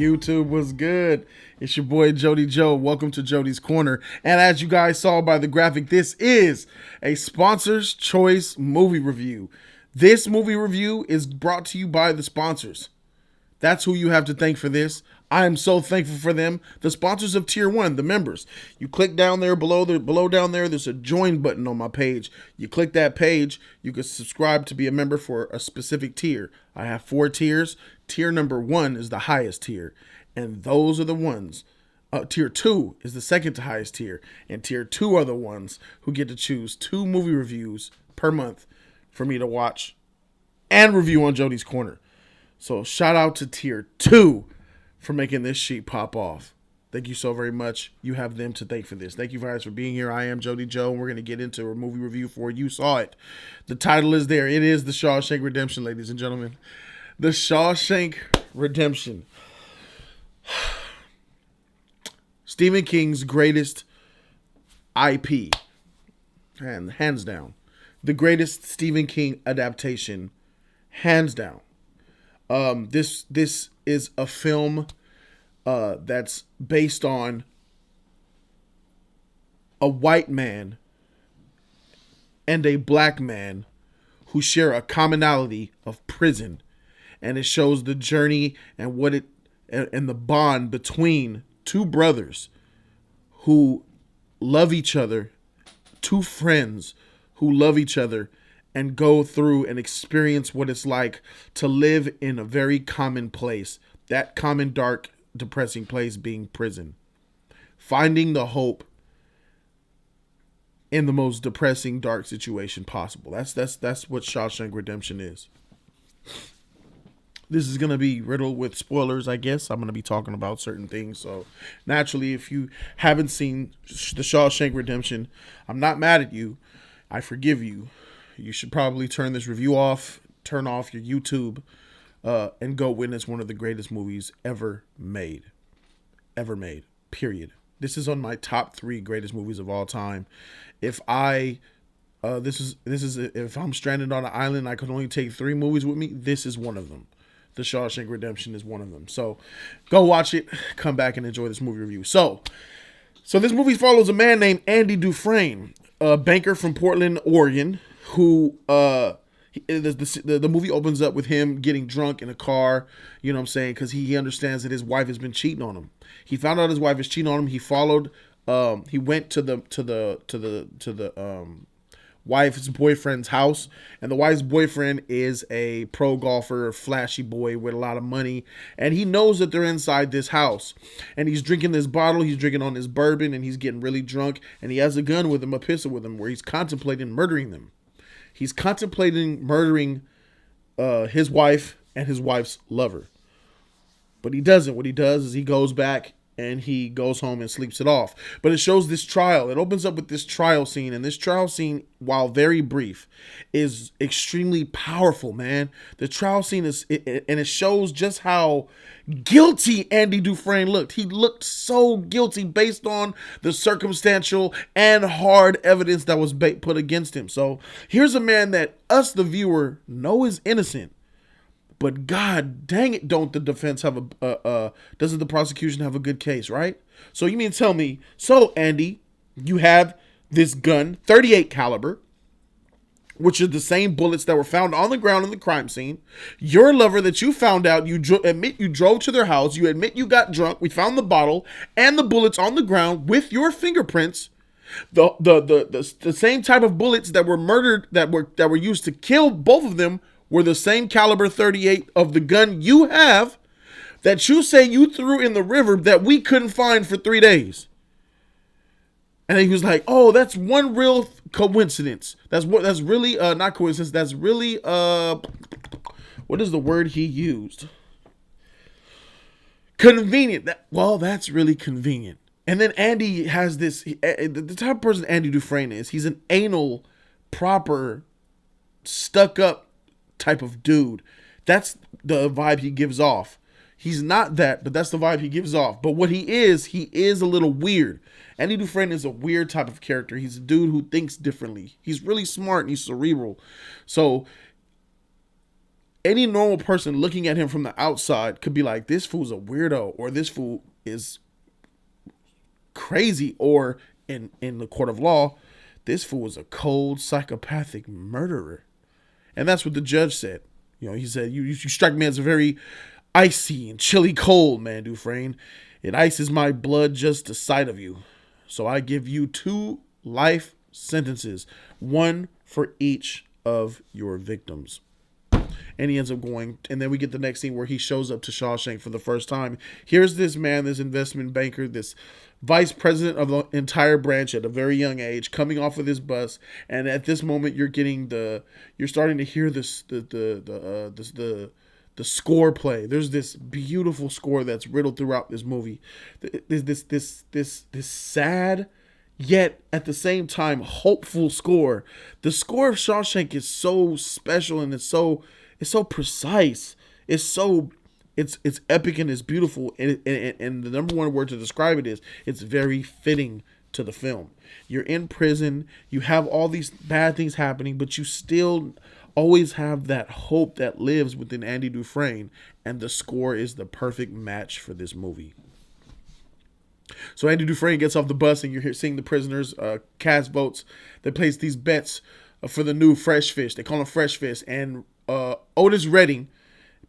YouTube was good. It's your boy Jody Joe. Welcome to Jody's Corner. And as you guys saw by the graphic, this is a sponsor's choice movie review. This movie review is brought to you by the sponsors. That's who you have to thank for this. I am so thankful for them. The sponsors of Tier 1, the members. You click down there below down there, there's a join button on my page. You click that page, you can subscribe to be a member for a specific tier. I have 4 tiers. Tier number 1 is the highest tier. And those are the ones. Tier 2 is the second to highest tier. And Tier 2 are the ones who get to choose 2 movie reviews per month for me to watch and review on Jody's Corner. So shout out to Tier 2 for making this sheet pop off. Thank you so very much. You have them to thank for this. Thank you guys for being here. I am Jody Joe, and we're going to get into a movie review for you. Saw it. The title is there. It is The Shawshank Redemption, ladies and gentlemen. The Shawshank Redemption. Stephen King's greatest IP. And hands down. The greatest Stephen King adaptation. Hands down. This is a film that's based on a white man and a black man who share a commonality of prison, and it shows the journey and and the bond between two brothers who love each other, two friends who love each other, and go through and experience what it's like to live in a very common place. That common, dark, depressing place being prison. Finding the hope in the most depressing, dark situation possible. That's what Shawshank Redemption is. This is going to be riddled with spoilers, I guess. I'm going to be talking about certain things. So naturally, if you haven't seen The Shawshank Redemption, I'm not mad at you. I forgive you. You should probably turn this review off, turn off your YouTube, and go witness one of the greatest movies ever made. Ever made. Period. This is on my top 3 greatest movies of all time. If if I'm stranded on an island, I could only take 3 movies with me. This is one of them. The Shawshank Redemption is one of them. So go watch it, come back and enjoy this movie review. So this movie follows a man named Andy Dufresne, a banker from Portland, Oregon, who the movie opens up with him getting drunk in a car, you know what I'm saying, because he understands that his wife has been cheating on him. He found out his wife is cheating on him. He went to the wife's boyfriend's house, and the wife's boyfriend is a pro golfer, flashy boy with a lot of money, and he knows that they're inside this house, and he's drinking this bottle, he's drinking on this bourbon, and he's getting really drunk, and he has a gun with him, a pistol with him, where he's contemplating murdering them. He's contemplating murdering his wife and his wife's lover. But he doesn't. What he does is he goes back and he goes home and sleeps it off. But it shows this trial. It opens up with this trial scene. And this trial scene, while very brief, is extremely powerful, man. The trial scene it shows just how guilty Andy Dufresne looked. He looked so guilty based on the circumstantial and hard evidence that was put against him. So here's a man that us, the viewer, know is innocent. But God dang it, don't the defense have doesn't the prosecution have a good case, right? So you mean tell me, so Andy, you have this gun, 38 caliber, which are the same bullets that were found on the ground in the crime scene. Your lover that you found out, you admit you drove to their house, you admit you got drunk, we found the bottle and the bullets on the ground with your fingerprints. The same type of bullets that were murdered, that were used to kill both of them, were the same caliber 38 of the gun you have that you say you threw in the river that we couldn't find for 3 days. And he was like, oh, that's one real coincidence. That's really not coincidence. That's really what is the word he used? Convenient. That's really convenient. And then Andy has this, the type of person Andy Dufresne is, he's an anal, proper, stuck up type of dude. That's the vibe he gives off. He's not that, but that's the vibe he gives off. But what he is a little weird. Andy Dufresne is a weird type of character. He's a dude who thinks differently. He's really smart and he's cerebral. So any normal person looking at him from the outside could be like, this fool's a weirdo, or this fool is crazy, or in the court of law, this fool was a cold psychopathic murderer. And that's what the judge said. He said, you strike me as a very icy and chilly cold, man, Dufresne. It ices my blood just the sight of you. So I give you 2 life sentences, 1 for each of your victims. And he ends up going, and then we get the next scene where he shows up to Shawshank for the first time. Here's this man, this investment banker, this vice president of the entire branch at a very young age, coming off of this bus. And at this moment, you're starting to hear the score play. There's this beautiful score that's riddled throughout this movie. This sad, yet at the same time hopeful score. The score of Shawshank is so special, and it's so precise. It's epic, and it's beautiful. And the number one word to describe it is, it's very fitting to the film. You're in prison. You have all these bad things happening, but you still always have that hope that lives within Andy Dufresne. And the score is the perfect match for this movie. So Andy Dufresne gets off the bus, and you're seeing the prisoners cast votes. They place these bets for the new Fresh Fish. They call him Fresh Fish. And Otis Redding,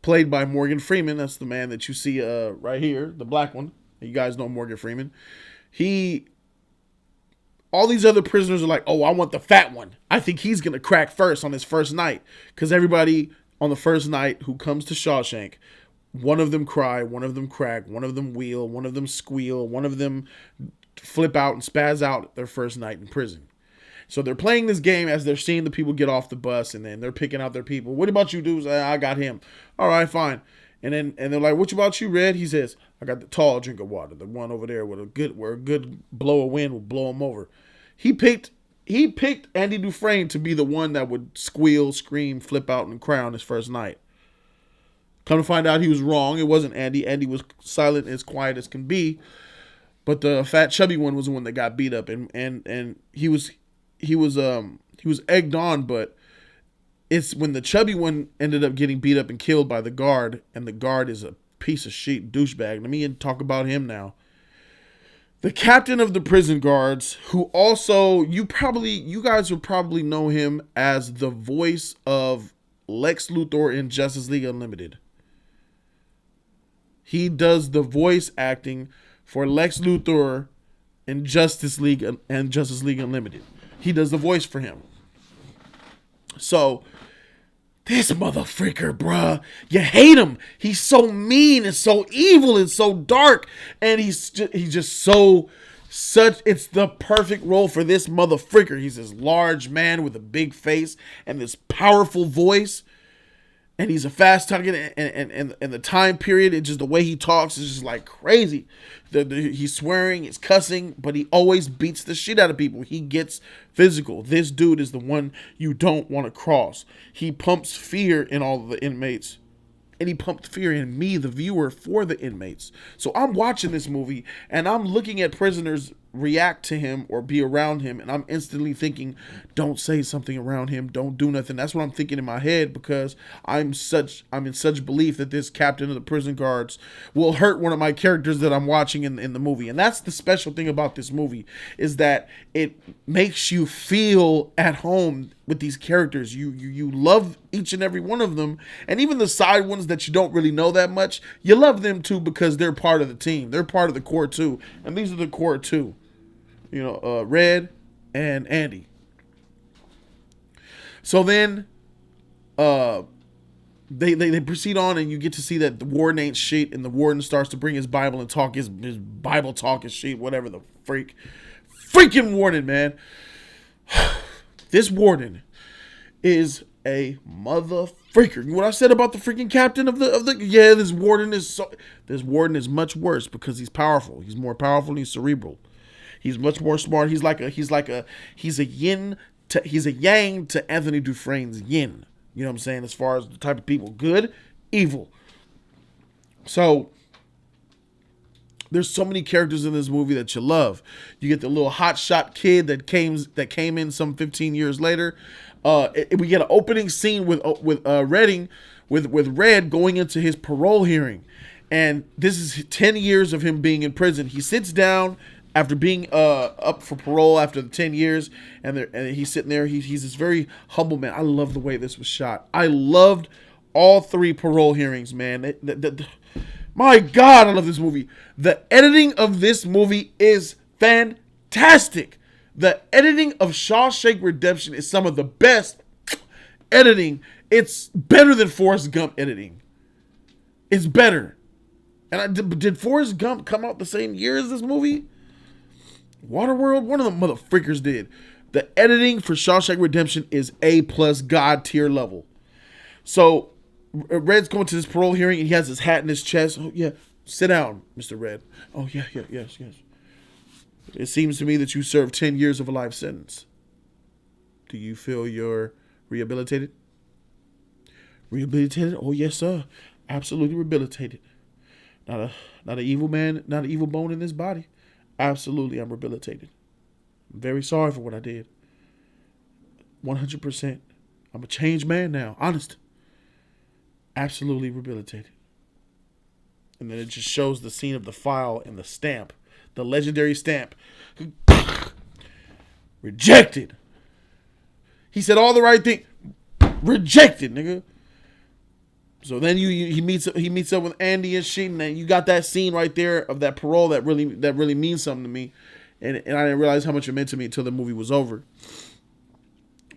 played by Morgan Freeman. That's the man that you see right here, the black one. You guys know Morgan Freeman. All these other prisoners are like, oh, I want the fat one. I think he's going to crack first on his first night. Because everybody on the first night who comes to Shawshank, one of them cry, one of them crack, one of them wheel, one of them squeal, one of them flip out and spaz out their first night in prison. So they're playing this game as they're seeing the people get off the bus, and then they're picking out their people. What about you, dudes? I got him. All right, fine. And they're like, what about you, Red? He says, I got the tall drink of water, the one over there where a good blow of wind will blow him over. He picked Andy Dufresne to be the one that would squeal, scream, flip out, and cry on his first night. Come to find out, he was wrong. It wasn't Andy. Andy was silent, as quiet as can be. But the fat, chubby one was the one that got beat up, and he was egged on. But it's when the chubby one ended up getting beat up and killed by the guard, and the guard is a piece of shit douchebag. Let me talk about him now. The captain of the prison guards, who also you guys would probably know him as the voice of Lex Luthor in Justice League Unlimited. He does the voice acting for Lex Luthor in Justice League and Justice League Unlimited. He does the voice for him. So, this motherfucker, bruh, you hate him. He's so mean and so evil and so dark, and he's just it's the perfect role for this motherfucker. He's this large man with a big face and this powerful voice. And he's a fast talking, and the time period, it's just the way he talks is just like crazy. He's swearing, he's cussing, but he always beats the shit out of people. He gets physical. This dude is the one you don't want to cross. He pumps fear in all of the inmates. And he pumped fear in me, the viewer, for the inmates. So I'm watching this movie, and I'm looking at prisoners react to him or be around him, and I'm instantly thinking, don't say something around him, don't do nothing. That's what I'm thinking in my head, because I'm in such belief that this captain of the prison guards will hurt one of my characters that I'm watching in the movie. And that's the special thing about this movie, is that it makes you feel at home with these characters. You love each and every one of them, and even the side ones that you don't really know that much, you love them too, because they're part of the team. They're part of the core too, and these are the core too. Red and Andy. So then they proceed on, and you get to see that the warden ain't shit, and the warden starts to bring his Bible and talk his Bible talk, his shit, whatever the freaking warden, man. This warden is a motherfucker. What I said about the freaking captain of the this warden is much worse, because he's powerful. He's more powerful, and he's cerebral. He's much more smart. He's a yang to Anthony Dufresne's yin. You know what I'm saying? As far as the type of people, good, evil. So There's so many characters in this movie that you love. You get the little hotshot kid that came in some 15 years later. We get an opening scene with Redding with Red going into his parole hearing, and this is 10 years of him being in prison. He sits down after being up for parole after the 10 years, and he's sitting there. He's this very humble man. I love the way this was shot. I loved all 3 parole hearings, man. My God, I love this movie. The editing of this movie is fantastic. The editing of Shawshank Redemption is some of the best editing. It's better than Forrest Gump editing. It's better. And did Forrest Gump come out the same year as this movie? Waterworld? One of the motherfreakers did. The editing for Shawshank Redemption is A+ God tier level. So Red's going to this parole hearing and he has his hat in his chest. Oh yeah, sit down, Mr. Red. Oh yeah, yes. It seems to me that you served 10 years of a life sentence. Do you feel you're rehabilitated? Rehabilitated? Oh yes, sir. Absolutely rehabilitated. Not an evil man, not an evil bone in this body. Absolutely, I'm rehabilitated. I'm very sorry for what I did. 100%. I'm a changed man now. Honest. Absolutely rehabilitated. And then it just shows the scene of the file and the stamp. The legendary stamp. Rejected. He said all the right thing. Rejected, nigga. So then he meets up with Andy and shit, and then you got that scene right there of that parole that really means something to me, and I didn't realize how much it meant to me until the movie was over.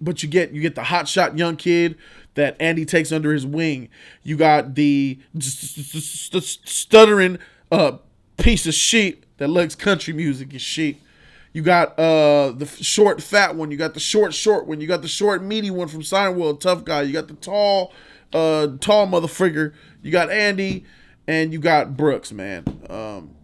But you get the hotshot young kid that Andy takes under his wing. You got the stuttering piece of shit that likes country music and shit. You got the short fat one. You got the short one. You got the short meaty one from Seinfeld, tough guy. You got the tall motherfreaker. You got Andy, and you got Brooks, man.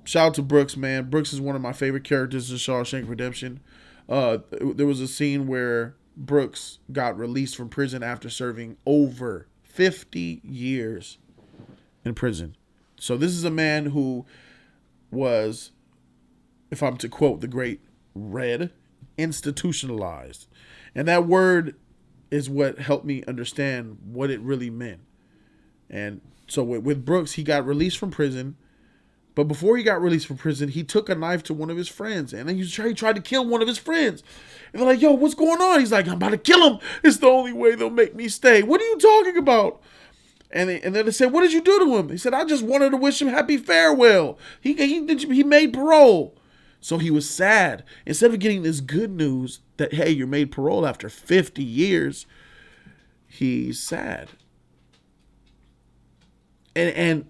Shout out to Brooks, man. Brooks is one of my favorite characters in Shawshank Redemption. There was a scene where Brooks got released from prison after serving over 50 years in prison. So this is a man who was, if I'm to quote the great Red, institutionalized. And that word is what helped me understand what it really meant. And so with Brooks, he got released from prison. But before he got released from prison, he took a knife to one of his friends. And then he tried to kill one of his friends. And they're like, yo, what's going on? He's like, I'm about to kill him. It's the only way they'll make me stay. What are you talking about? And then they said, what did you do to him? He said, I just wanted to wish him happy farewell. He made parole. So he was sad. Instead of getting this good news that, hey, you're made parole after 50 years, he's sad. And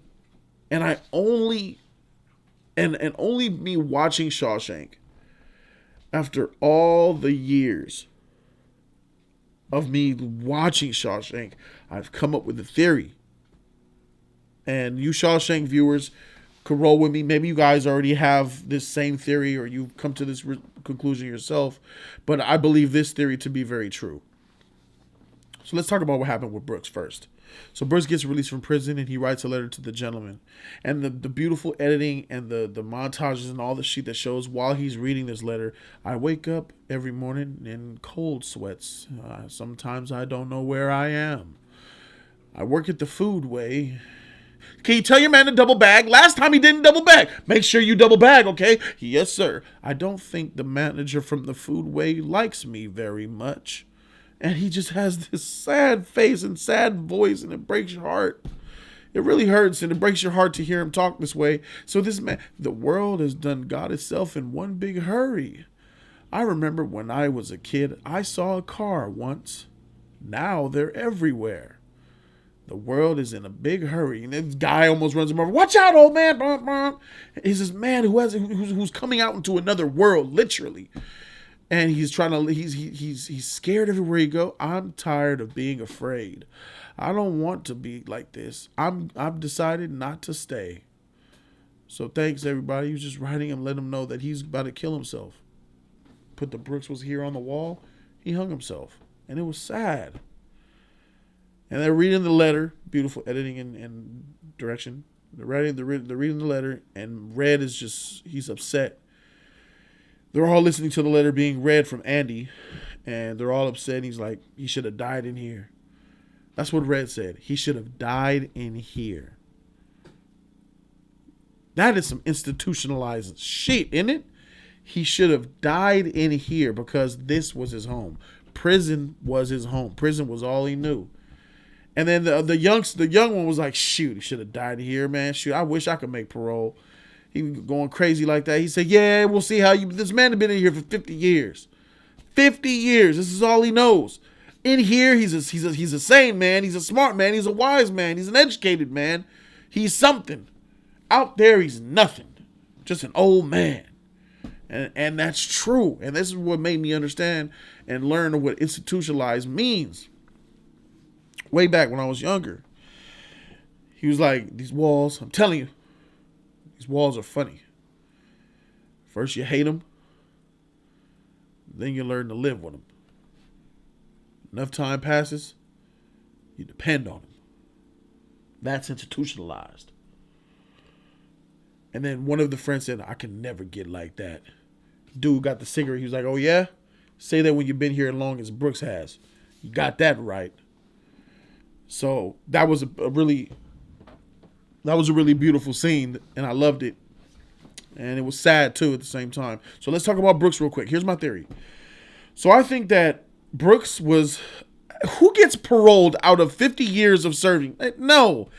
I only me watching Shawshank, after all the years of me watching Shawshank, I've come up with a theory. And you Shawshank viewers could roll with me. Maybe you guys already have this same theory or you've come to this conclusion yourself. But I believe this theory to be very true. So let's talk about what happened with Brooks first. So Brooks gets released from prison and he writes a letter to the gentleman. And the beautiful editing and the montages and all the shit that shows while he's reading this letter. I wake up every morning in cold sweats. Sometimes I don't know where I am. I work at the food way. Can you tell your man to double bag? Last time he didn't double bag. Make sure you double bag, okay? Yes, sir. I don't think the manager from the food way likes me very much. And he just has this sad face and sad voice, and it breaks your heart. It really hurts, and it breaks your heart to hear him talk this way. So this man, the world has done God itself in one big hurry. I remember when I was a kid, I saw a car once. Now they're everywhere. The world is in a big hurry. And this guy almost runs him over. Watch out, old man. He's this man who's coming out into another world, literally. And he's he's scared everywhere he go. I'm tired of being afraid. I don't want to be like this. I've decided not to stay. So thanks everybody. He was just writing him, let him know that he's about to kill himself. Put the Brooks was here on the wall. He hung himself. And it was sad. And they're reading the letter, beautiful editing and direction. They're reading the letter, and Red is he's upset. They're all listening to the letter being read from Andy, and they're all upset. He's like, he should have died in here. That's what Red said. He should have died in here. That is some institutionalized shit, isn't it? He should have died in here because this was his home. Prison was his home. Prison was all he knew. And then the young one was like, shoot, he should have died here, man. Shoot, I wish I could make parole. He was going crazy like that. He said, yeah, we'll see how you... This man had been in here for 50 years. 50 years. This is all he knows. In here, he's a sane man. He's a smart man. He's a wise man. He's an educated man. He's something. Out there, he's nothing. Just an old man. And that's true. And this is what made me understand and learn what institutionalized means. Way back when I was younger. He was like, these walls, I'm telling you, these walls are funny. First you hate them. Then you learn to live with them. Enough time passes, you depend on them. That's institutionalized. And then one of the friends said, I can never get like that. Dude got the cigarette. He was like, oh yeah? Say that when you've been here as long as Brooks has. You got that right. So that was a really beautiful scene, and I loved it. And it was sad too at the same time. So let's talk about Brooks real quick. Here's my theory. So I think that Brooks was... Who gets paroled out of 50 years of serving? No.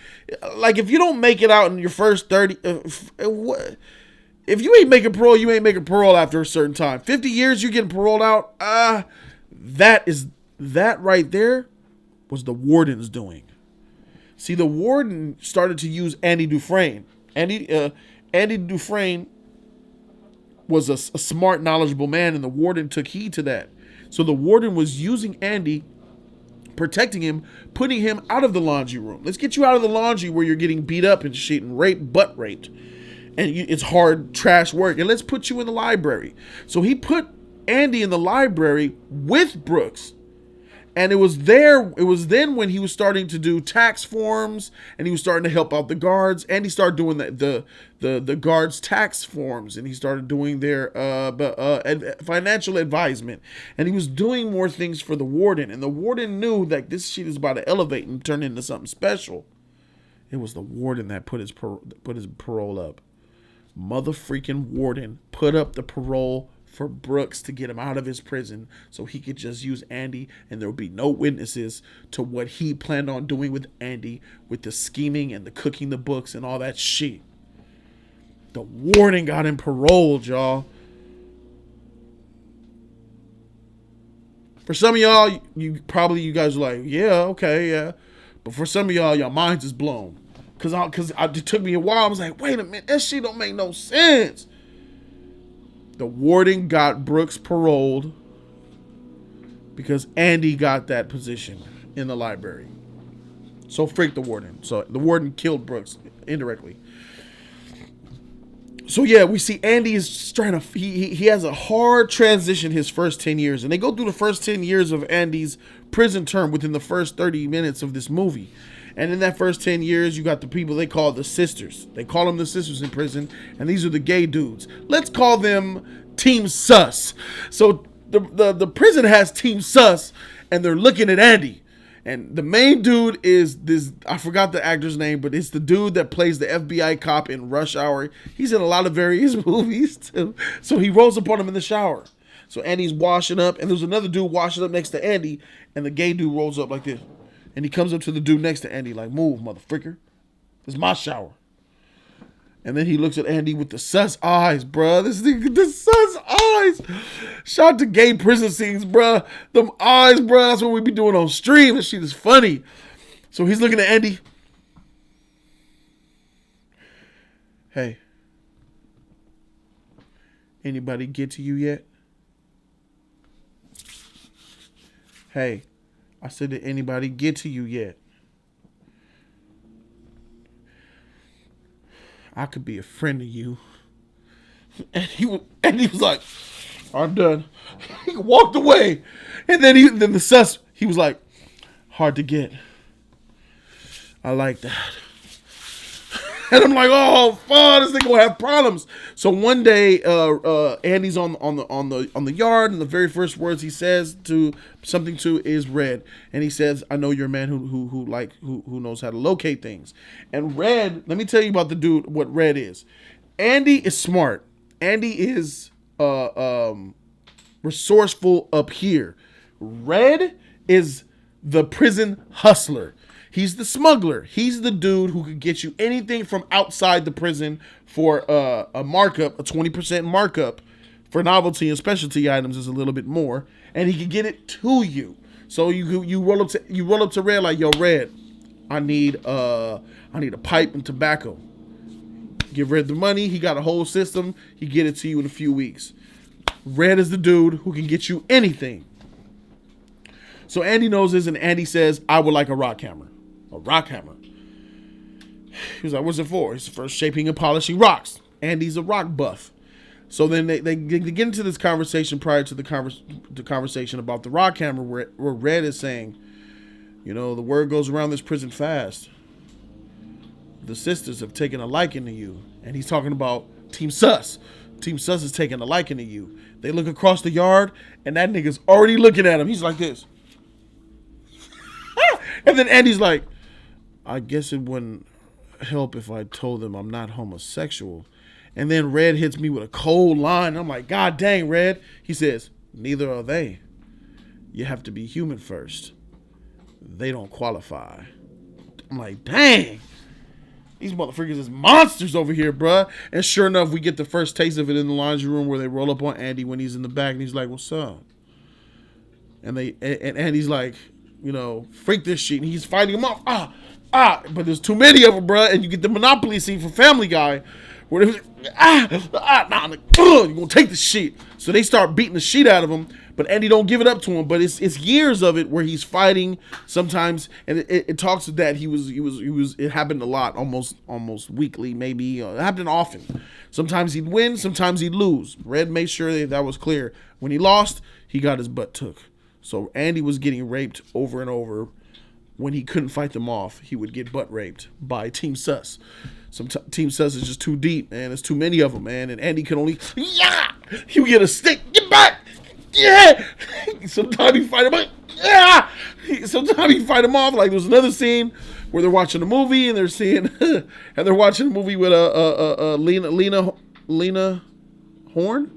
Like, if you don't make it out in your first 30... If you ain't making parole, you ain't making parole after a certain time. 50 years, you're getting paroled out. That right there was the warden's doing. See, the warden started to use Andy Dufresne. Andy Dufresne was a smart, knowledgeable man, and the warden took heed to that. So the warden was using Andy, protecting him, putting him out of the laundry room. Let's get you out of the laundry where you're getting beat up and shit and butt raped. And it's hard, trash work. And let's put you in the library. So he put Andy in the library with Brooks. And it was then when he was starting to do tax forms, and he was starting to help out the guards. And he started doing the guards' tax forms, and he started doing their financial advisement. And he was doing more things for the warden. And the warden knew that this shit is about to elevate and turn into something special. It was the warden that put his parole up. Motherfreaking warden put up the parole for Brooks to get him out of his prison so he could just use Andy, and there would be no witnesses to what he planned on doing with Andy, with the scheming and the cooking the books and all that shit. The warden got him paroled, y'all. For some of y'all, you guys are like, yeah, okay, yeah. But for some of y'all minds is blown. Because it took me a while. I was like, wait a minute, that shit don't make no sense. The warden got Brooks paroled because Andy got that position in the library. So freak the warden. So the warden killed Brooks indirectly. So yeah, we see Andy is trying to... He has a hard transition his first 10 years. And they go through the first 10 years of Andy's prison term within the first 30 minutes of this movie. And in that first 10 years, you got the people they call the sisters. They call them the sisters in prison. And these are the gay dudes. Let's call them Team Sus. So the prison has Team Sus. And they're looking at Andy. And the main dude is this... I forgot the actor's name. But it's the dude that plays the FBI cop in Rush Hour. He's in a lot of various movies too. So he rolls upon him in the shower. So Andy's washing up. And there's another dude washing up next to Andy. And the gay dude rolls up like this. And he comes up to the dude next to Andy like, move, motherfreaker. This is my shower. And then he looks at Andy with the sus eyes, bruh. The sus eyes. Shout out to gay prison scenes, bruh. Them eyes, bruh. That's what we be doing on stream. That shit is funny. So he's looking at Andy. Hey. Anybody get to you yet? Hey. I said, did anybody get to you yet? I could be a friend of you. And he was like, I'm done. He walked away. And then the sus, he was like, hard to get. I like that. And I'm like, oh fuck, this nigga gonna have problems. So one day, Andy's on the yard, and the very first words he says to something to is Red, and he says, "I know you're a man who knows how to locate things." And Red, let me tell you about the dude. What Red is? Andy is smart. Andy is resourceful up here. Red is the prison hustler. He's the smuggler. He's the dude who could get you anything from outside the prison for a markup, a 20% markup. For novelty and specialty items is a little bit more, and he can get it to you. So you roll up to Red like, yo, Red, I need a pipe and tobacco. Give Red the money. He got a whole system. He get it to you in a few weeks. Red is the dude who can get you anything. So Andy knows this, and Andy says, I would like a rock hammer. A rock hammer. He was like, what's it for? It's for shaping and polishing rocks. Andy's a rock buff. So then they get into this conversation prior to the conversation about the rock hammer where Red is saying, you know, the word goes around this prison fast. The sisters have taken a liking to you. And he's talking about Team Sus. Team Sus is taking a liking to you. They look across the yard, and that nigga's already looking at him. He's like this. And then Andy's like, I guess it wouldn't help if I told them I'm not homosexual. And then Red hits me with a cold line. I'm like, God dang, Red. He says, neither are they. You have to be human first. They don't qualify. I'm like, dang. These motherfuckers is monsters over here, bruh. And sure enough, we get the first taste of it in the laundry room where they roll up on Andy when he's in the back, and he's like, what's up? And Andy's like, you know, freak this shit. And he's fighting him off. But there's too many of them, bruh. And you get the Monopoly scene from Family Guy where they're like, you're going to take the shit. So they start beating the shit out of him. But Andy don't give it up to him. But it's years of it where he's fighting sometimes, and it talks to that he was. It happened a lot, almost weekly, maybe. It happened often. Sometimes he'd win, sometimes he'd lose. Red made sure that was clear. When he lost, he got his butt took. So Andy was getting raped over and over. When he couldn't fight them off, he would get butt raped by Team Sus. Team Sus is just too deep, man. There's too many of them, man. And Andy can only, he would get a stick, get back. Yeah. Sometimes he fight him off. Yeah. Sometimes he fight him off. Like there's another scene where they're watching a movie and they're seeing, and they're watching a movie with Lena Horne.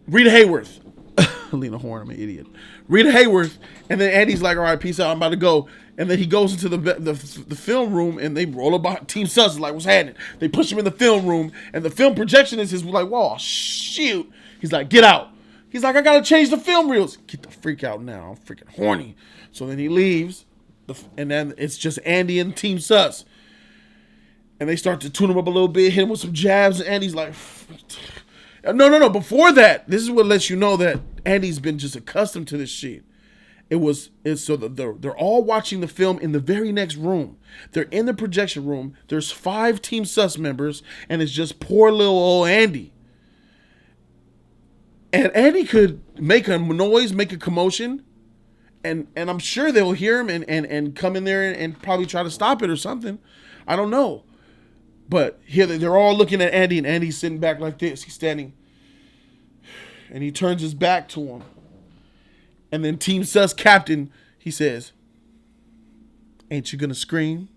Rita Hayworth. Lena Horne, I'm an idiot. Rita Hayworth, and then Andy's like, all right, peace out, I'm about to go. And then he goes into the film room, and they roll about Team Sus is like, what's happening? They push him in the film room, and the film projectionist is like, whoa, shoot. He's like, get out. He's like, I gotta change the film reels. Get the freak out now, I'm freaking horny. So then he leaves, and then it's just Andy and Team Sus. And they start to tune him up a little bit, hit him with some jabs, and Andy's like, no. Before that, this is what lets you know that Andy's been just accustomed to this shit. They're all watching the film in the very next room. They're in the projection room. There's 5 Team Sus members, and it's just poor little old Andy. And Andy could make a noise, make a commotion, and I'm sure they'll hear him and come in there and probably try to stop it or something. I don't know. But here they're all looking at Andy, and Andy's sitting back like this. He's standing, and he turns his back to him. And then Team Sus captain, he says, ain't you gonna scream?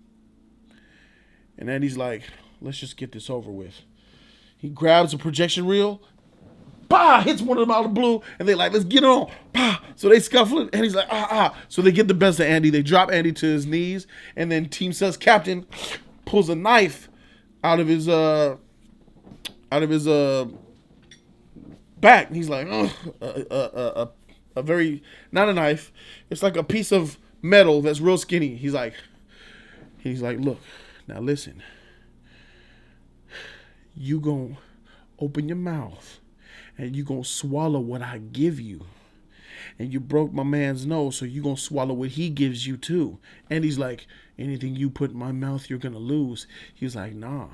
And Andy's like, let's just get this over with. He grabs a projection reel, hits one of them out of the blue, and they're like, let's get on. So they scuffle it, and he's like, So they get the best of Andy. They drop Andy to his knees, and then Team Sus captain pulls a knife out of his back. And he's like, a very, not a knife. It's like a piece of metal that's real skinny. He's like, look, now listen. You gonna open your mouth and you gonna swallow what I give you. And you broke my man's nose, so you gonna swallow what he gives you too. And he's like, anything you put in my mouth, you're gonna lose. He's like, nah,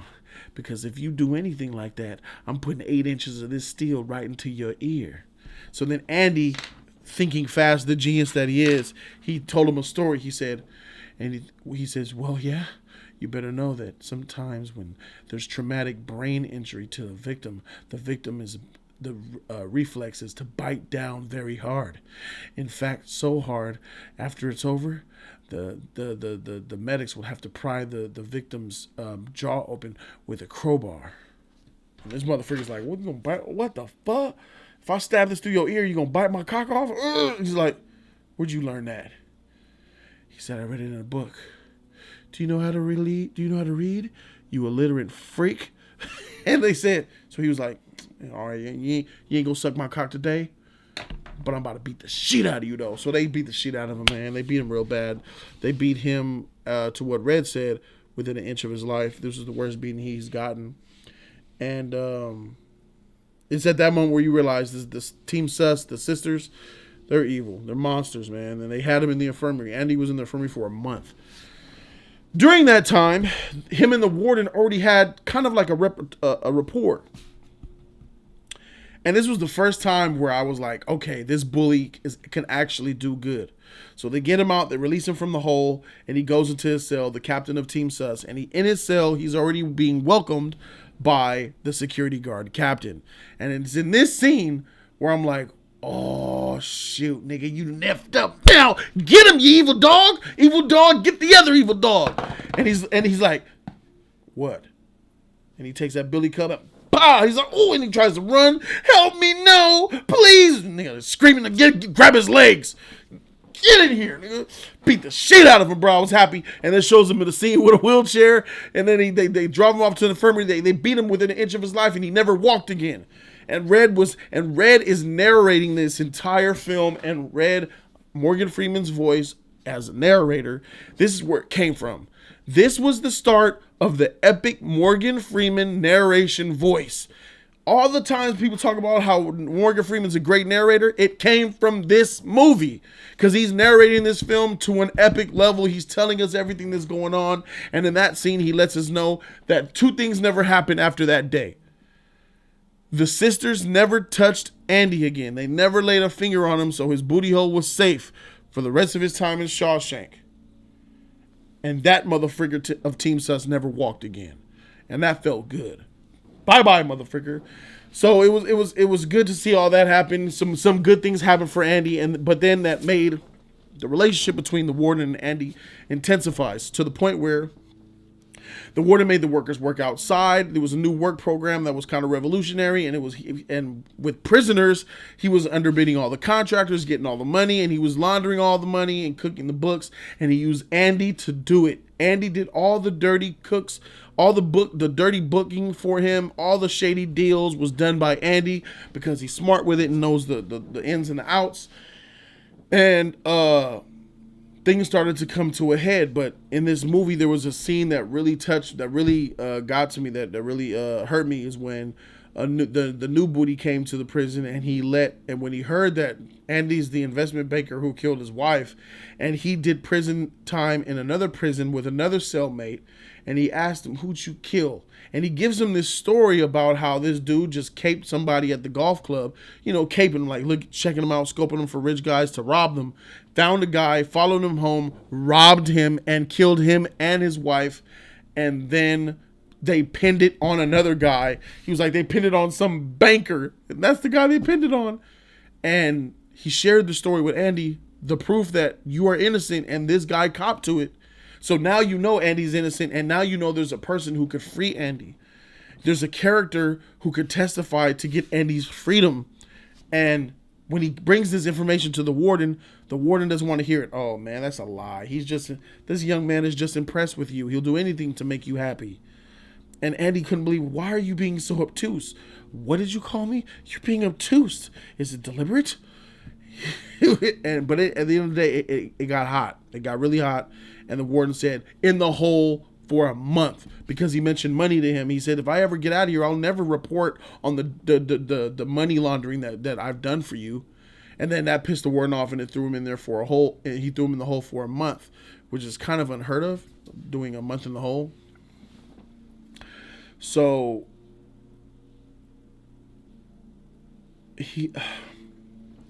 because if you do anything like that, I'm putting 8 inches of this steel right into your ear. So then Andy, thinking fast, the genius that he is, he told him a story. He said, And he says, well, yeah, you better know that sometimes when there's traumatic brain injury to the victim is the reflex is to bite down very hard. In fact, so hard, after it's over, the medics will have to pry the victim's jaw open with a crowbar. And this motherfucker's like, what, you gonna bite? What the fuck? If I stab this through your ear, you gonna bite my cock off? He's like, where'd you learn that? He said, I read it in a book. Do you know how to read? Do you know how to read? You illiterate freak. And they said, so he was like, all right, you ain't gonna suck my cock today, but I'm about to beat the shit out of you though. So they beat the shit out of him, man. They beat him real bad. They beat him to what Red said, within an inch of his life. This is the worst beating he's gotten. And it's at that moment where you realize this Team Sus, the sisters, they're evil. They're monsters, man. And they had him in the infirmary. Andy was in the infirmary for a month. During that time, him and the warden already had kind of like a rapport. And this was the first time where I was like, okay, this bully can actually do good. So they get him out, they release him from the hole, and he goes into his cell, the captain of Team Sus. And in his cell, he's already being welcomed by the security guard captain. And it's in this scene where I'm like, oh, shoot, nigga, you left up now. Get him, you evil dog. Evil dog, get the other evil dog. And he's like, what? And he takes that billy club up. Bah! He's like, oh, and he tries to run. Help me, no, please. And nigga screaming, grab his legs. Get in here, nigga. Beat the shit out of him, bro. I was happy. And then shows him in the scene with a wheelchair. And then they drove him off to the infirmary. They beat him within an inch of his life, and he never walked again. And Red is narrating this entire film, and Morgan Freeman's voice as a narrator, this is where it came from. This was the start of the epic Morgan Freeman narration voice. All the times people talk about how Morgan Freeman's a great narrator, it came from this movie. Because he's narrating this film to an epic level. He's telling us everything that's going on. And in that scene, he lets us know that two things never happened after that day. The sisters never touched Andy again. They never laid a finger on him, so his booty hole was safe for the rest of his time in Shawshank. And that motherfucker of Team Sus never walked again. And that felt good. Bye-bye, motherfucker. So it was good to see all that happen. Some good things happened for Andy, but then that made the relationship between the warden and Andy intensifies to the point where the warden made the workers work outside. There was a new work program that was kind of revolutionary, and with prisoners, he was underbidding all the contractors, getting all the money, and he was laundering all the money and cooking the books, and he used Andy to do it. Andy did all the dirty cooks, all the dirty booking for him, all the shady deals was done by Andy because he's smart with it and knows the ins and the outs. And things started to come to a head, but in this movie there was a scene that really got to me, that really hurt me, is when the new booty came to the prison, and when he heard that Andy's the investment banker who killed his wife, and he did prison time in another prison with another cellmate, and he asked him, who'd you kill? And he gives him this story about how this dude just caped somebody at the golf club, caping, like checking him out, scoping him for rich guys to rob them. Found a guy, followed him home, robbed him, and killed him and his wife. And then they pinned it on another guy. He was like, they pinned it on some banker. And that's the guy they pinned it on. And he shared the story with Andy, the proof that you are innocent, and this guy copped to it. So now you know Andy's innocent, and now you know there's a person who could free Andy. There's a character who could testify to get Andy's freedom. And when he brings this information to the warden doesn't want to hear it. Oh man, that's a lie. This young man is just impressed with you. He'll do anything to make you happy. And Andy couldn't believe, why are you being so obtuse? What did you call me? You're being obtuse. Is it deliberate? At the end of the day, it got hot. It got really hot. And the warden said, in the hole for a month, because he mentioned money to him. He said, if I ever get out of here, I'll never report on the money laundering that I've done for you. And then that pissed the warden off, and it threw him in there for a hole. And he threw him in the hole for a month, which is kind of unheard of, doing a month in the hole. So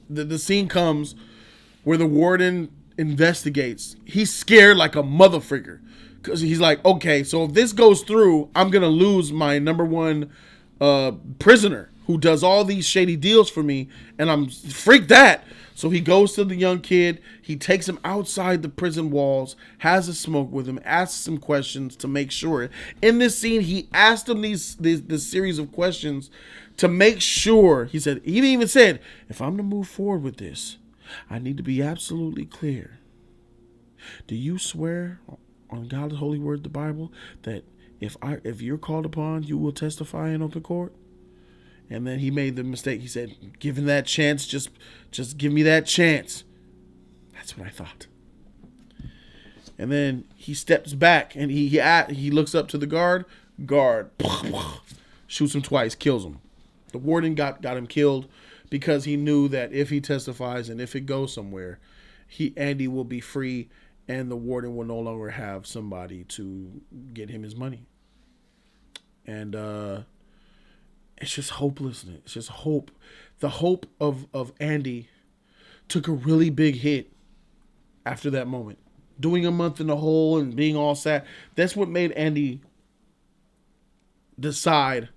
the scene comes where the warden investigates. He's scared like a motherfucker because he's like, okay, so if this goes through, I'm gonna lose my number one prisoner who does all these shady deals for me, and I'm freaked that. So he goes to the young kid. He takes him outside the prison walls, has a smoke with him, asks him questions to make sure. In this scene, he asked him this series of questions to make sure. He even said, if I'm to move forward with this, I need to be absolutely clear. Do you swear on God's holy word, the Bible, that if you're called upon, you will testify in open court? And then he made the mistake. He said, given that chance, just give me that chance. That's what I thought. And then he steps back and he looks up to the guard. Guard shoots him twice, kills him. The warden got him killed because he knew that if he testifies and if it goes somewhere, Andy will be free and the warden will no longer have somebody to get him his money. And it's just hopelessness. It's just hope. The hope of Andy took a really big hit after that moment. Doing a month in the hole and being all sad. That's what made Andy decide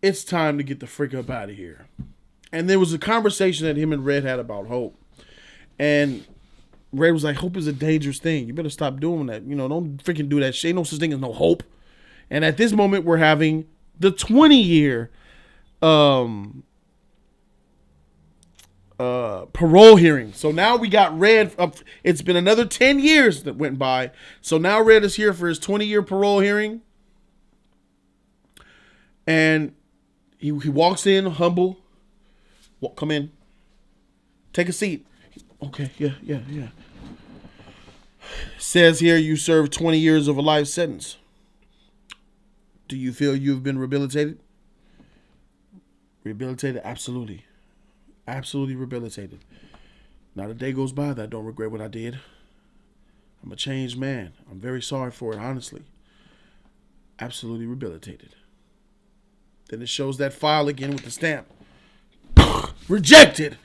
it's time to get the frick up out of here. And there was a conversation that him and Red had about hope. And Red was like, hope is a dangerous thing. You better stop doing that. Don't freaking do that shit. Ain't no such thing as no hope. And at this moment, we're having the 20-year parole hearing. So now we got Red up. It's been another 10 years that went by. So now Red is here for his 20-year parole hearing. And he walks in humble. Come in. Take a seat. Okay, yeah. Says here you served 20 years of a life sentence. Do you feel you've been rehabilitated? Rehabilitated? Absolutely. Absolutely rehabilitated. Not a day goes by that I don't regret what I did. I'm a changed man. I'm very sorry for it, honestly. Absolutely rehabilitated. Then it shows that file again with the stamp. Rejected.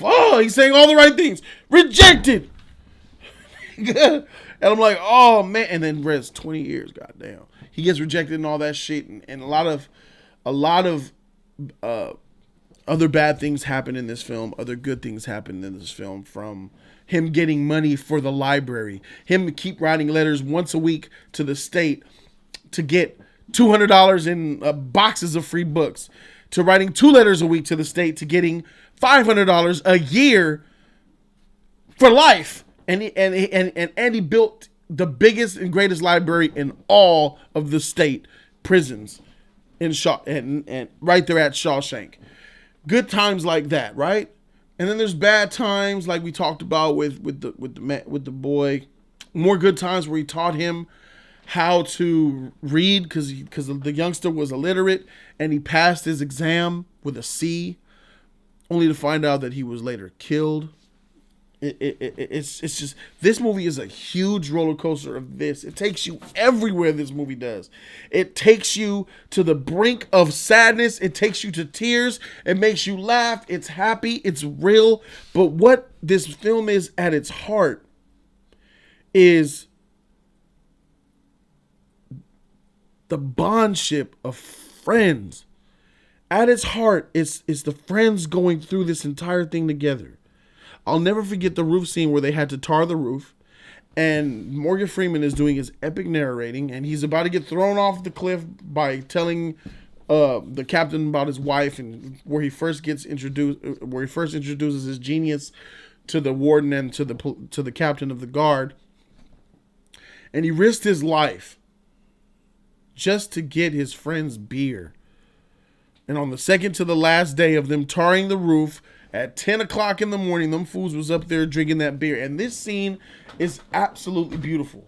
Oh, he's saying all the right things. Rejected. And I'm like, oh, man. And then Red's 20 years, goddamn. He gets rejected and all that shit, and a lot of other bad things happen in this film. Other good things happen in this film, from him getting money for the library, him keep writing letters once a week to the state to get $200 in boxes of free books, to writing 2 letters a week to the state to getting $500 a year for life. And he built the biggest and greatest library in all of the state prisons and right there at Shawshank. Good times like that, right? And then there's bad times like we talked about with the boy. More good times where he taught him how to read because the youngster was illiterate and he passed his exam with a C, only to find out that he was later killed. It's just, this movie is a huge roller coaster of this. It takes you everywhere this movie does. It takes you to the brink of sadness. It takes you to tears. It makes you laugh. It's happy. It's real. But what this film is at its heart is the bondship of friends. At its heart, it's the friends going through this entire thing together. I'll never forget the roof scene where they had to tar the roof, and Morgan Freeman is doing his epic narrating, and he's about to get thrown off the cliff by telling the captain about his wife, and where he first introduces his genius to the warden and to the captain of the guard, and he risked his life just to get his friend's beer. And on the second to the last day of them tarring the roof, at 10 o'clock in the morning, them fools was up there drinking that beer. And this scene is absolutely beautiful.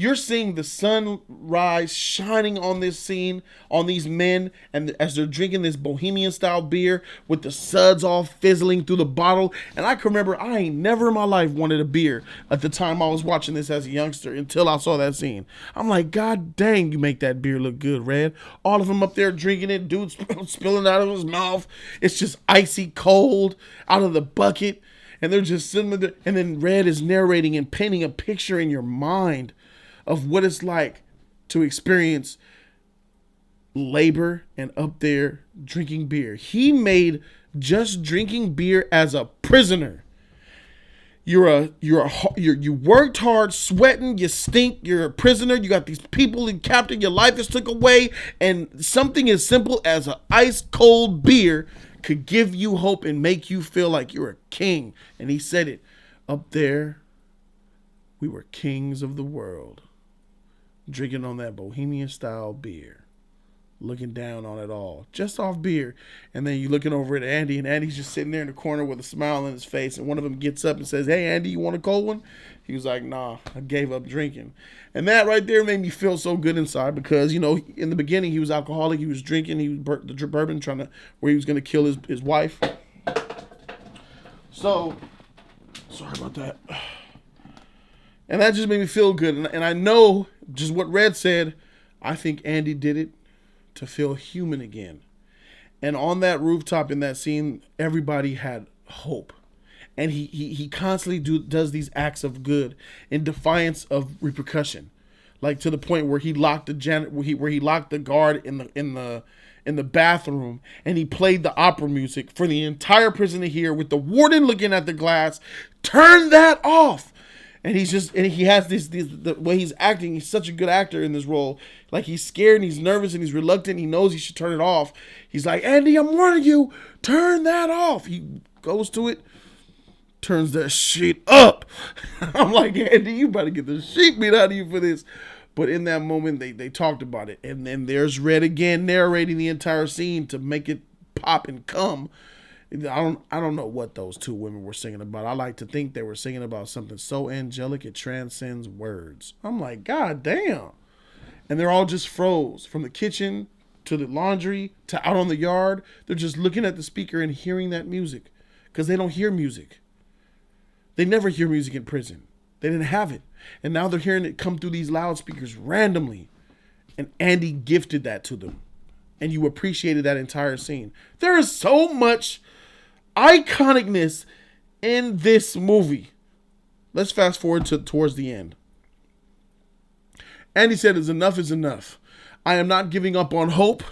You're seeing the sunrise shining on this scene, on these men, and as they're drinking this bohemian style beer with the suds all fizzling through the bottle. And I can remember I ain't never in my life wanted a beer at the time I was watching this as a youngster until I saw that scene. I'm like, God dang, you make that beer look good, Red. All of them up there drinking it, dude spilling out of his mouth. It's just icy cold out of the bucket. And they're just sitting there, and then Red is narrating and painting a picture in your mind of what it's like to experience labor and up there drinking beer. He made just drinking beer as a prisoner. You worked hard, sweating, you stink, you're a prisoner, you got these people in captive, your life is took away, and something as simple as an ice cold beer could give you hope and make you feel like you're a king. And he said it, up there, we were kings of the world, drinking on that bohemian style beer, looking down on it all, just off beer. And then you looking over at Andy, and Andy's just sitting there in the corner with a smile on his face. And one of them gets up and says, "Hey, Andy, you want a cold one?" He was like, "Nah, I gave up drinking." And that right there made me feel so good inside, because, you know, in the beginning he was alcoholic, he was drinking, he was the bourbon, where he was going to kill his wife. So, sorry about that. And that just made me feel good. And I know just what Red said. I think Andy did it to feel human again. And on that rooftop in that scene, everybody had hope. And he constantly does these acts of good in defiance of repercussion, like to the point where he locked the locked the guard in the bathroom, and he played the opera music for the entire prison to hear, with the warden looking at the glass. Turn that off. And he has the way he's acting. He's such a good actor in this role. Like, he's scared and he's nervous and he's reluctant. He knows he should turn it off. He's like, "Andy, I'm warning you, turn that off." He goes to it, turns that shit up. I'm like, "Andy, you better get the shit beat out of you for this." But in that moment, they talked about it. And then there's Red again narrating the entire scene to make it pop and come. I don't know what those two women were singing about. I like to think they were singing about something so angelic it transcends words. I'm like, God damn. And they're all just froze, from the kitchen to the laundry to out on the yard. They're just looking at the speaker and hearing that music, because they don't hear music. They never hear music in prison. They didn't have it. And now they're hearing it come through these loudspeakers randomly. And Andy gifted that to them. And you appreciated that entire scene. There is so much iconicness in this movie. Let's fast forward towards the end. Andy said, enough is enough. I am not giving up on hope.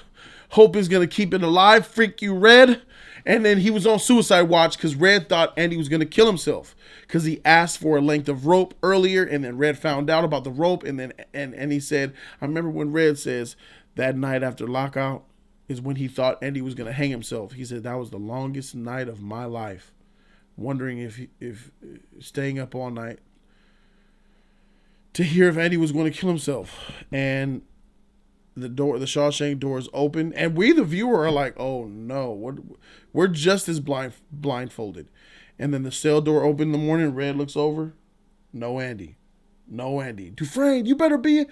Hope is going to keep it alive. Freak you, Red. And then he was on suicide watch, because Red thought Andy was going to kill himself, because he asked for a length of rope earlier, and then Red found out about the rope. And then and he said, I remember when Red says that night after lockout is when he thought Andy was going to hang himself. He said, that was the longest night of my life, wondering if staying up all night to hear if Andy was going to kill himself. And the Shawshank doors open, and we, the viewer, are like, oh no, we're just as blindfolded. And then the cell door opened in the morning. Red looks over, no Andy. Dufresne, you better be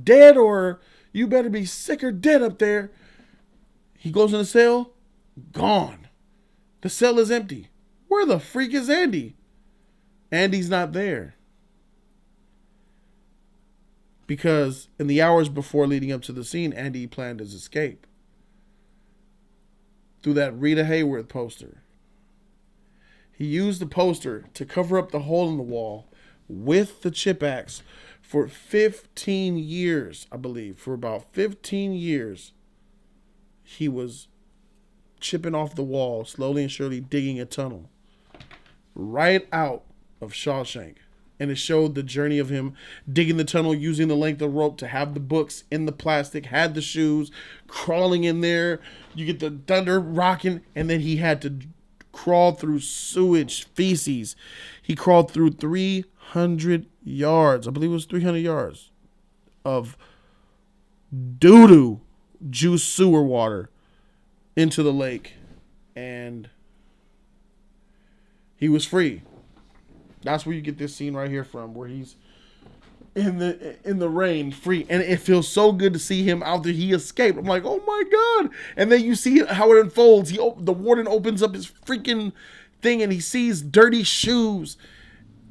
dead, or you better be sick or dead up there. He goes in the cell, gone. The cell is empty. Where the freak is Andy? Andy's not there. Because in the hours before leading up to the scene, Andy planned his escape through that Rita Hayworth poster. He used the poster to cover up the hole in the wall with the chip axe for 15 years, I believe. For about 15 years, he was chipping off the wall, slowly and surely digging a tunnel right out of Shawshank. And it showed the journey of him digging the tunnel, using the length of rope to have the books in the plastic, had the shoes, crawling in there. You get the thunder rocking, and then he had to crawl through sewage, feces. He crawled through 300 yards. I believe it was 300 yards of doo-doo juice sewer water into the lake. And he was free. That's where you get this scene right here from, where he's in the rain, free, and it feels so good to see him out there. He escaped. I'm like, oh my god! And then you see how it unfolds. The warden opens up his freaking thing, and he sees dirty shoes,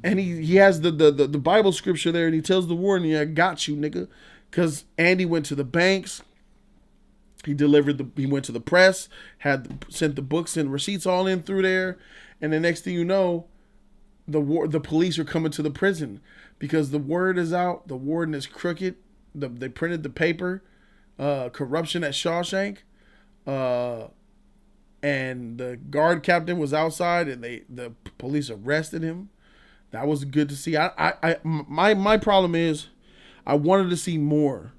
and he has the Bible scripture there, and he tells the warden, "Yeah, I got you, nigga," because Andy went to the banks. He went to the press, sent the books and receipts all in through there, and the next thing you know, the police are coming to the prison because the word is out. The warden is crooked. They printed the paper, corruption at Shawshank, and the guard captain was outside, and the police arrested him. That was good to see. My problem is, I wanted to see more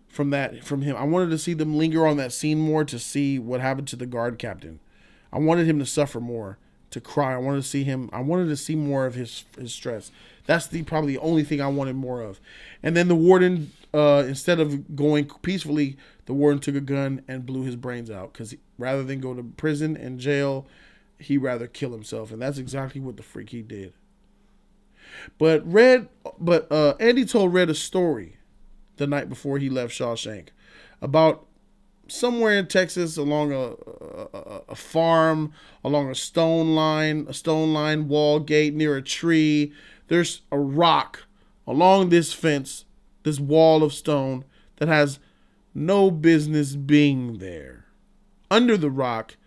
from him. I wanted to see them linger on that scene more to see what happened to the guard captain. I wanted him to suffer more, to cry. I wanted to see more of his stress. That's probably the only thing I wanted more of. And then the warden, instead of going peacefully, the warden took a gun and blew his brains out because rather than go to prison and jail, he'd rather kill himself. And that's exactly what the freak he did. But Andy told Red a story the night before he left Shawshank about somewhere in Texas along a farm, along a stone line wall gate near a tree. There's a rock along this fence, this wall of stone that has no business being there. Under the rock,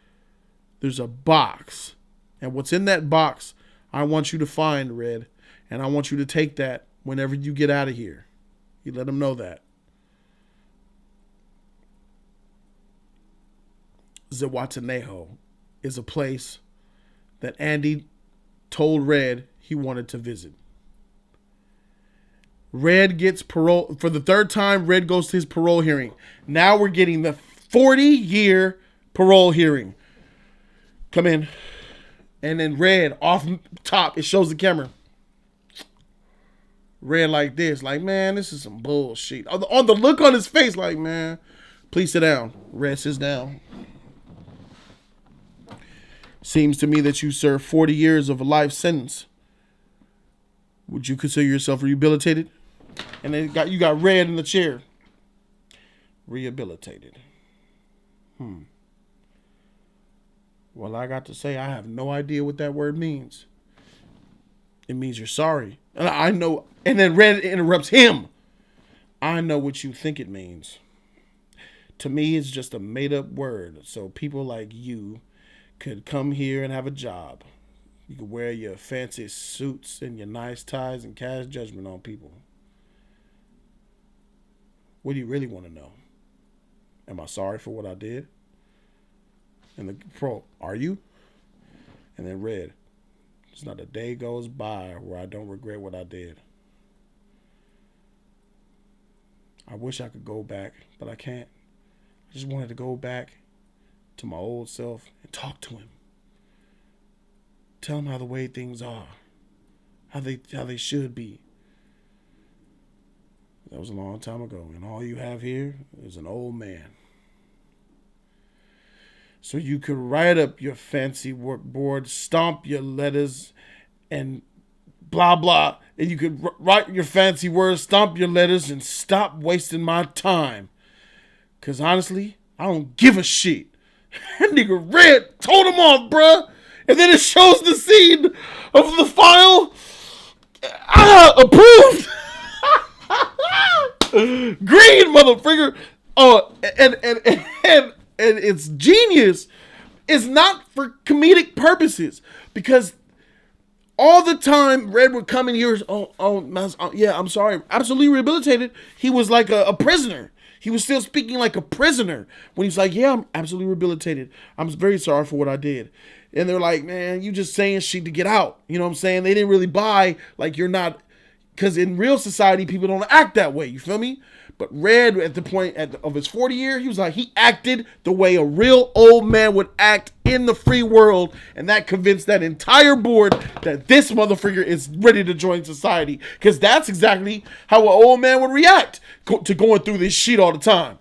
there's a box. And what's in that box, I want you to find, Red. And I want you to take that whenever you get out of here. You let them know that. Zihuatanejo is a place that Andy told Red he wanted to visit. Red gets parole. For the third time, Red goes to his parole hearing. Now we're getting the 40-year parole hearing. Come in. And then Red, off top, it shows the camera. Red like this, like, man, this is some bullshit. On the look on his face, like, man, please sit down. Red sits down. Seems to me that you served 40 years of a life sentence. Would you consider yourself rehabilitated? And then you got Red in the chair. Rehabilitated. Well, I got to say, I have no idea what that word means. It means you're sorry. And I know. And then Red interrupts him. I know what you think it means. To me, it's just a made-up word. So people like you could come here and have a job. You could wear your fancy suits and your nice ties and cast judgment on people. What do you really want to know? Am I sorry for what I did? And the pro, are you? And then Red, it's not a day goes by where I don't regret what I did. I wish I could go back, but I can't. I just wanted to go back to my old self and talk to him. Tell him how the way things are, how they should be. That was a long time ago, and all you have here is an old man. So you could write up your fancy workboard, stomp your letters, and blah, blah. And you could write your fancy words, stomp your letters, and stop wasting my time. Because honestly, I don't give a shit. That nigga Red told him off, bruh. And then it shows the scene of the file. Approved. Green, motherfucker. Oh, and it's genius. It's not for comedic purposes because all the time Red would come in here. Yeah, I'm sorry. Absolutely rehabilitated. He was like a prisoner. He was still speaking like a prisoner when he's like, yeah, I'm absolutely rehabilitated. I'm very sorry for what I did. And they're like, man, you just saying shit to get out. You know what I'm saying? They didn't really buy like you're not, because in real society, people don't act that way. You feel me? But Red, at the point of his 40 year, he was like, he acted the way a real old man would act in the free world. And that convinced that entire board that this motherfucker is ready to join society. Because that's exactly how an old man would react to going through this shit all the time.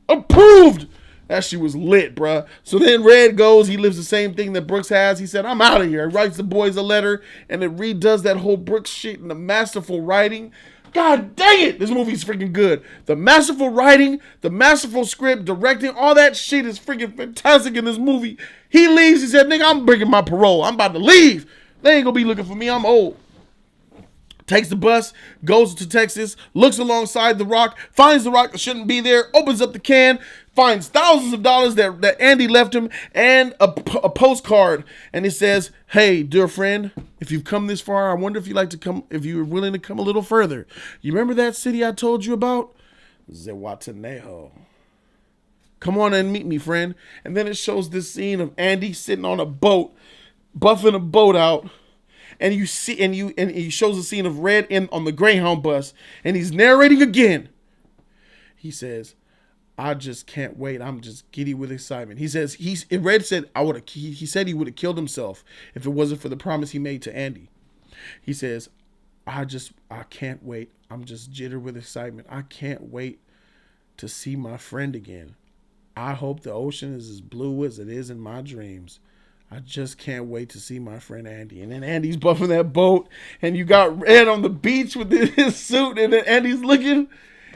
Approved! That shit was lit, bruh. So then Red goes, he lives the same thing that Brooks has. He said, I'm out of here. He writes the boys a letter, and it redoes that whole Brooks shit in the masterful writing. God dang it, this movie's freaking good. The masterful writing, the masterful script, directing, all that shit is freaking fantastic in this movie. He leaves, he said, nigga, I'm breaking my parole. I'm about to leave. They ain't gonna be looking for me, I'm old. takes the bus, goes to Texas, looks alongside the rock, finds the rock that shouldn't be there, opens up the can, finds thousands of dollars that Andy left him, and a postcard. And it says, "Hey, dear friend, if you've come this far, I wonder if you'd like to come, if you're willing to come a little further. You remember that city I told you about? Zihuatanejo. Come on and meet me, friend." And then it shows this scene of Andy sitting on a boat, buffing a boat out. And you see, and he shows a scene of Red on the Greyhound bus, and he's narrating again. He says, "I just can't wait. I'm just giddy with excitement." He says Red said he said he would have killed himself if it wasn't for the promise he made to Andy. He says, I can't wait. I'm just jittered with excitement. I can't wait to see my friend again. I hope the ocean is as blue as it is in my dreams. I just can't wait to see my friend Andy." And then Andy's buffing that boat, and you got Red on the beach with his suit, and then Andy's looking,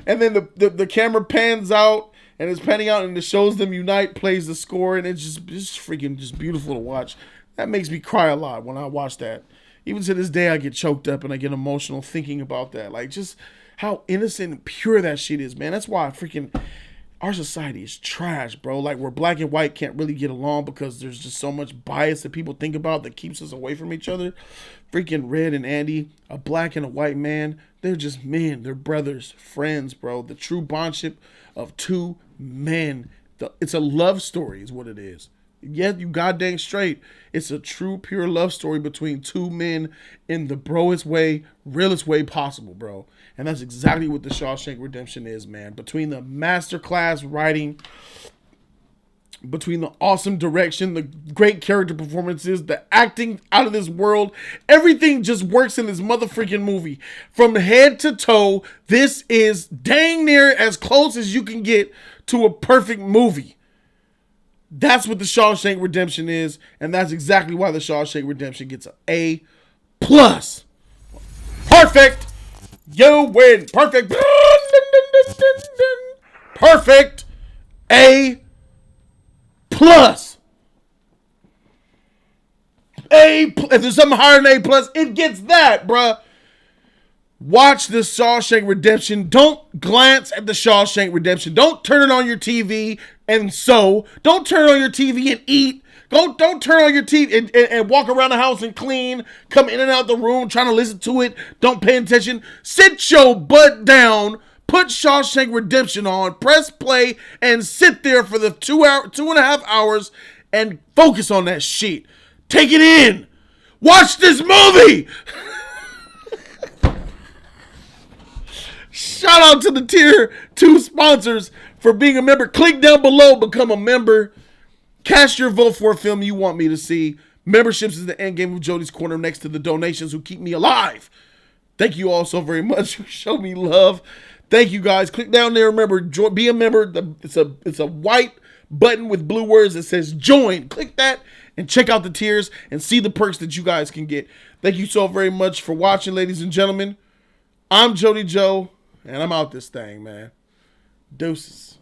and then the camera pans out, and it's panning out, and it shows them unite, plays the score, and it's just freaking just beautiful to watch. That makes me cry a lot when I watch that. Even to this day, I get choked up and I get emotional thinking about that. Like, just how innocent and pure that shit is, man. That's why our society is trash, bro. Like, where black and white can't really get along because there's just so much bias that people think about that keeps us away from each other. Freaking Red and Andy, a black and a white man, they're just men. They're brothers, friends, bro. The true bondship of two men. It's a love story is what it is. Yeah, you goddamn straight. It's a true, pure love story between two men in the broest way, realest way possible, bro. And that's exactly what the Shawshank Redemption is, man. Between the masterclass writing, between the awesome direction, the great character performances, the acting out of this world, everything just works in this motherfucking movie. From head to toe, this is dang near as close as you can get to a perfect movie. That's what the Shawshank Redemption is, and that's exactly why the Shawshank Redemption gets an A+. Perfect. You win. Perfect. Perfect. A+. If there's something higher than A+, it gets that, bruh. Watch the Shawshank Redemption. Don't glance at the Shawshank Redemption. Don't turn it on your TV don't turn it on your TV and eat. Don't turn on your TV and walk around the house and clean. Come in and out the room trying to listen to it. Don't pay attention. Sit your butt down. Put Shawshank Redemption on. Press play and sit there for the 2.5 hours and focus on that shit. Take it in. Watch this movie. Shout out to the Tier 2 sponsors for being a member. Click down below, become a member. Cast your vote for a film you want me to see. Memberships is the end game of Jody's Corner next to the donations who keep me alive. Thank you all so very much. Show me love. Thank you guys. Click down there. Remember, be a member. It's a white button with blue words that says join. Click that and check out the tiers and see the perks that you guys can get. Thank you so very much for watching, ladies and gentlemen. I'm Jody Joe, and I'm out this thing, man. Deuces.